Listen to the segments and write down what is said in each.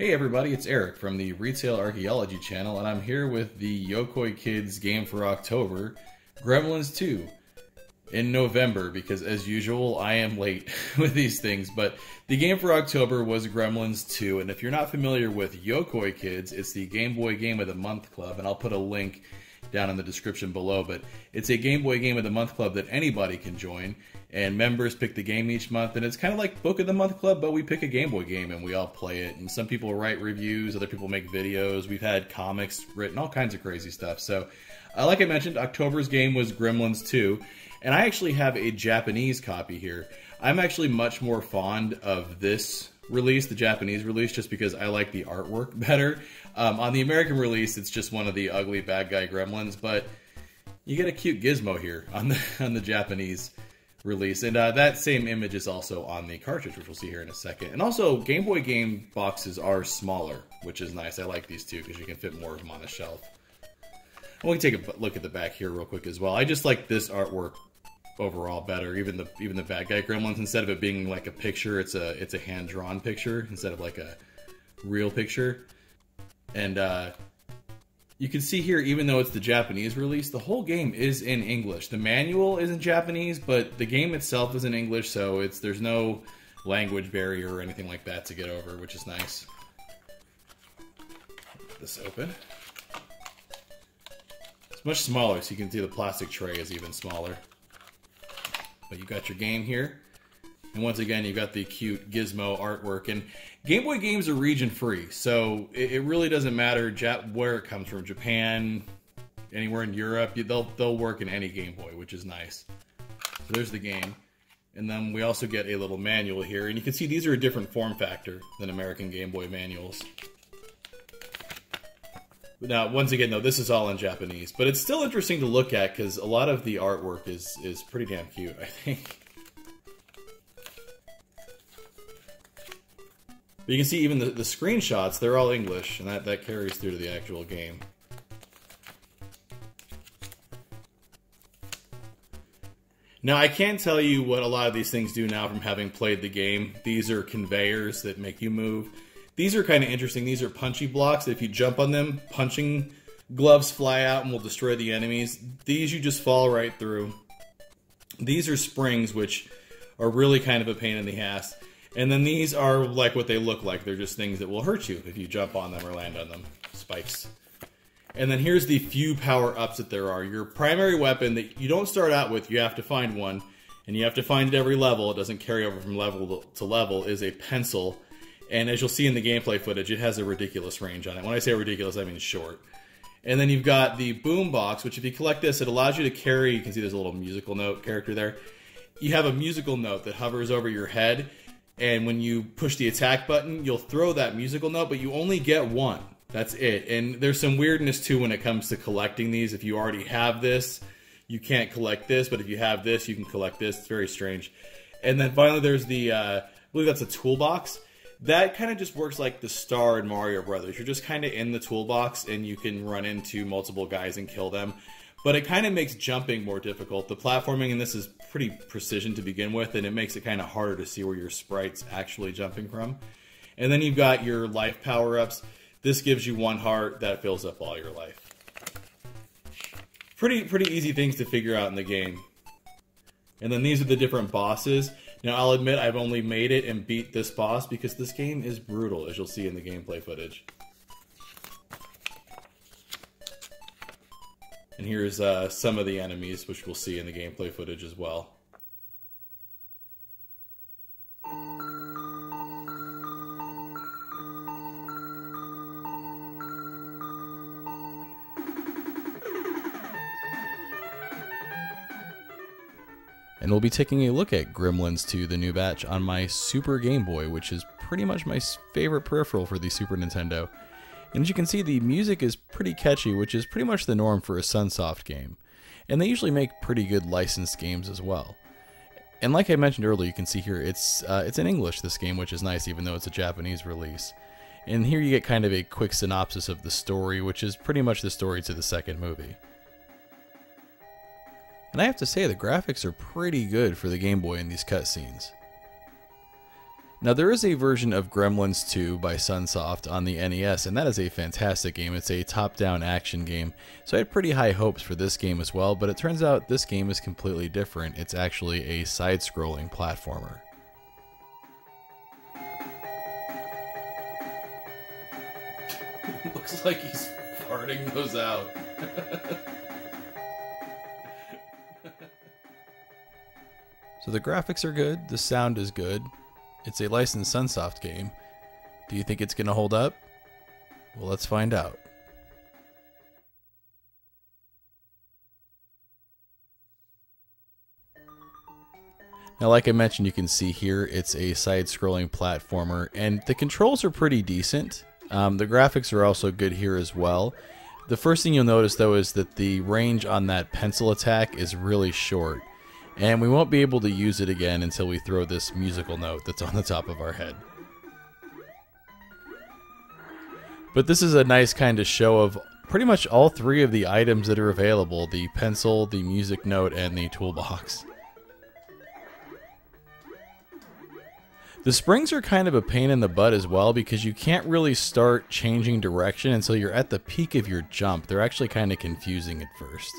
Hey everybody, it's Eric from the Retail Archaeology channel, and I'm here with the Yokoi Kids game for October, Gremlins 2, in November, because as usual, I am late with these things, but the game for October was Gremlins 2, and if you're not familiar with Yokoi Kids, it's the Game Boy Game of the Month Club, and I'll put a link down in the description below, but it's a Game Boy Game of the Month Club that anybody can join, and members pick the game each month, and it's kind of like Book of the Month Club, but we pick a Game Boy game and we all play it, and some people write reviews, other people make videos, we've had comics written, all kinds of crazy stuff. So, like I mentioned, October's game was Gremlins 2, and I actually have a Japanese copy here. I'm actually much more fond of this release, the Japanese release, just because I like the artwork better. On the American release, it's just one of the ugly bad guy gremlins, but you get a cute gizmo here on the Japanese release, and that same image is also on the cartridge, which we'll see here in a second. And also, Game Boy game boxes are smaller, which is nice. I like these too because you can fit more of them on a shelf. And we can take a look at the back here real quick as well. I just like this artwork overall better. Even the bad guy gremlins, instead of it being like a picture, it's a hand drawn picture instead of like a real picture. And you can see here, even though it's the Japanese release, the whole game is in English. The manual is in Japanese, but the game itself is in English, so there's no language barrier or anything like that to get over, which is nice. Get this open. It's much smaller, so you can see the plastic tray is even smaller. But you got your game here. And once again, you've got the cute gizmo artwork. And Game Boy games are region-free, so it really doesn't matter where it comes from. Japan, anywhere in Europe, they'll work in any Game Boy, which is nice. So there's the game. And then we also get a little manual here. And you can see these are a different form factor than American Game Boy manuals. Now, once again, though, this is all in Japanese. But it's still interesting to look at because a lot of the artwork is pretty damn cute, I think. But you can see even the screenshots, they're all English, and that carries through to the actual game. Now, I can't tell you what a lot of these things do now from having played the game. These are conveyors that make you move. These are kind of interesting. These are punchy blocks. If you jump on them, punching gloves fly out and will destroy the enemies. These you just fall right through. These are springs, which are really kind of a pain in the ass. And then these are like what they look like. They're just things that will hurt you if you jump on them or land on them. Spikes. And then here's the few power-ups that there are. Your primary weapon that you don't start out with, you have to find one. And you have to find it every level. It doesn't carry over from level to level, is a pencil. And as you'll see in the gameplay footage, it has a ridiculous range on it. When I say ridiculous, I mean short. And then you've got the boom box, which if you collect this, it allows you to carry, you can see there's a little musical note character there. You have a musical note that hovers over your head. And when you push the attack button, you'll throw that musical note, but you only get one. That's it. And there's some weirdness, too, when it comes to collecting these. If you already have this, you can't collect this. But if you have this, you can collect this. It's very strange. And then finally, there's the, I believe that's a toolbox. That kind of just works like the star in Mario Brothers. You're just kind of in the toolbox, and you can run into multiple guys and kill them. But it kind of makes jumping more difficult. The platforming in this is pretty precision to begin with, and it makes it kind of harder to see where your sprite's actually jumping from. And then you've got your life power-ups. This gives you 1 heart. That fills up all your life. Pretty easy things to figure out in the game. And then these are the different bosses. Now, I'll admit I've only made it and beat this boss because this game is brutal, as you'll see in the gameplay footage. And here's some of the enemies, which we'll see in the gameplay footage as well. And we'll be taking a look at Gremlins 2, the new batch, on my Super Game Boy, which is pretty much my favorite peripheral for the Super Nintendo. And as you can see, the music is pretty catchy, which is pretty much the norm for a Sunsoft game. And they usually make pretty good licensed games as well. And like I mentioned earlier, you can see here, it's in English, this game, which is nice, even though it's a Japanese release. And here you get kind of a quick synopsis of the story, which is pretty much the story to the second movie. And I have to say, the graphics are pretty good for the Game Boy in these cutscenes. Now there is a version of Gremlins 2 by Sunsoft on the NES, and that is a fantastic game. It's a top-down action game, so I had pretty high hopes for this game as well, but it turns out this game is completely different. It's actually a side-scrolling platformer. Looks like he's farting those out. So the graphics are good, the sound is good. It's a licensed Sunsoft game. Do you think it's going to hold up? Well, let's find out. Now, like I mentioned, you can see here, it's a side-scrolling platformer, and the controls are pretty decent. The graphics are also good here as well. The first thing you'll notice, though, is that the range on that pencil attack is really short. And we won't be able to use it again until we throw this musical note that's on the top of our head. But this is a nice kind of show of pretty much all three of the items that are available: the pencil, the music note, and the toolbox. The springs are kind of a pain in the butt as well, because you can't really start changing direction until you're at the peak of your jump. They're actually kind of confusing at first.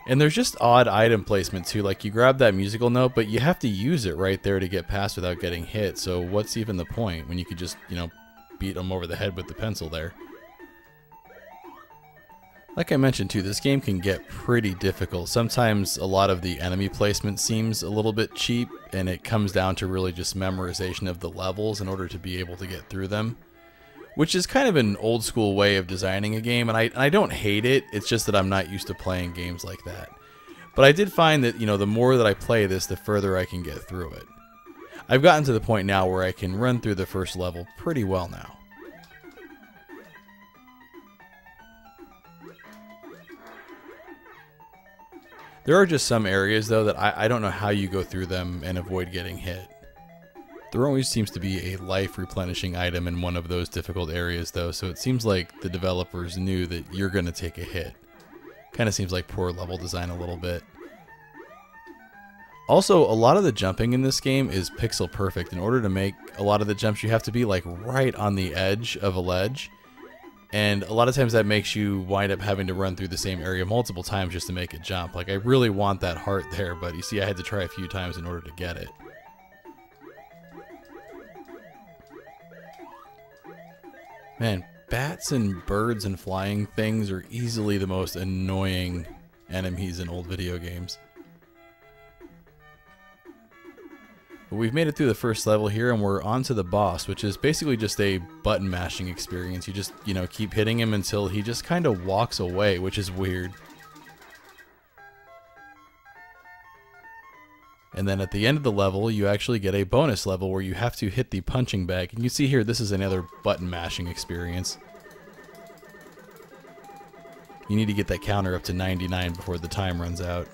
And there's just odd item placement too, like you grab that musical note, but you have to use it right there to get past without getting hit, so what's even the point when you could just, beat them over the head with the pencil there? Like I mentioned too, this game can get pretty difficult. Sometimes a lot of the enemy placement seems a little bit cheap, and it comes down to really just memorization of the levels in order to be able to get through them. Which is kind of an old school way of designing a game, and I don't hate it, it's just that I'm not used to playing games like that. But I did find that, the more that I play this, the further I can get through it. I've gotten to the point now where I can run through the first level pretty well now. There are just some areas, though, that I don't know how you go through them and avoid getting hit. There always seems to be a life replenishing item in one of those difficult areas, though, so it seems like the developers knew that you're going to take a hit. Kind of seems like poor level design a little bit. Also, a lot of the jumping in this game is pixel perfect. In order to make a lot of the jumps, you have to be like right on the edge of a ledge. And a lot of times that makes you wind up having to run through the same area multiple times just to make a jump. Like, I really want that heart there, but you see I had to try a few times in order to get it. Man, bats and birds and flying things are easily the most annoying enemies in old video games. But we've made it through the first level here, and we're on to the boss, which is basically just a button mashing experience. You just, keep hitting him until he just kind of walks away, which is weird. And then at the end of the level, you actually get a bonus level where you have to hit the punching bag. And you see here, this is another button mashing experience. You need to get that counter up to 99 before the time runs out.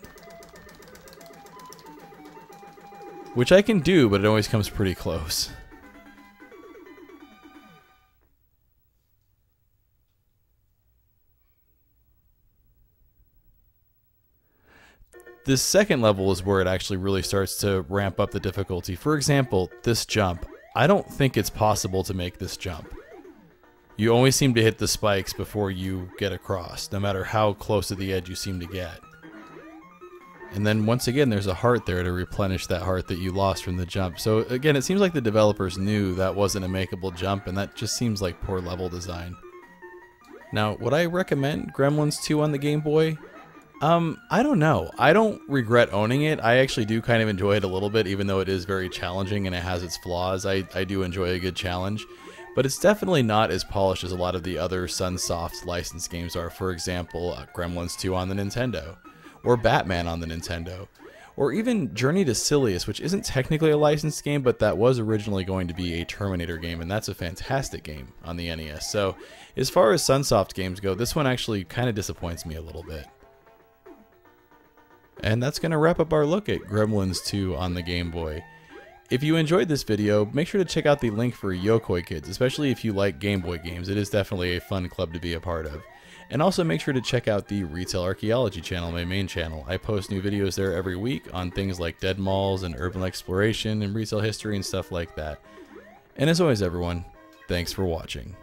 Which I can do, but it always comes pretty close. This second level is where it actually really starts to ramp up the difficulty. For example, this jump. I don't think it's possible to make this jump. You always seem to hit the spikes before you get across, no matter how close to the edge you seem to get. And then once again, there's a heart there to replenish that heart that you lost from the jump. So again, it seems like the developers knew that wasn't a makeable jump, and that just seems like poor level design. Now, would I recommend Gremlins 2 on the Game Boy? I don't know. I don't regret owning it. I actually do kind of enjoy it a little bit, even though it is very challenging and it has its flaws. I do enjoy a good challenge, but it's definitely not as polished as a lot of the other Sunsoft licensed games are. For example, Gremlins 2 on the Nintendo, or Batman on the Nintendo, or even Journey to Silius, which isn't technically a licensed game, but that was originally going to be a Terminator game, and that's a fantastic game on the NES. So as far as Sunsoft games go, this one actually kind of disappoints me a little bit. And that's going to wrap up our look at Gremlins 2 on the Game Boy. If you enjoyed this video, make sure to check out the link for Yokoi Kids, especially if you like Game Boy games. It is definitely a fun club to be a part of. And also make sure to check out the Retail Archaeology channel, my main channel. I post new videos there every week on things like dead malls and urban exploration and retail history and stuff like that. And as always, everyone, thanks for watching.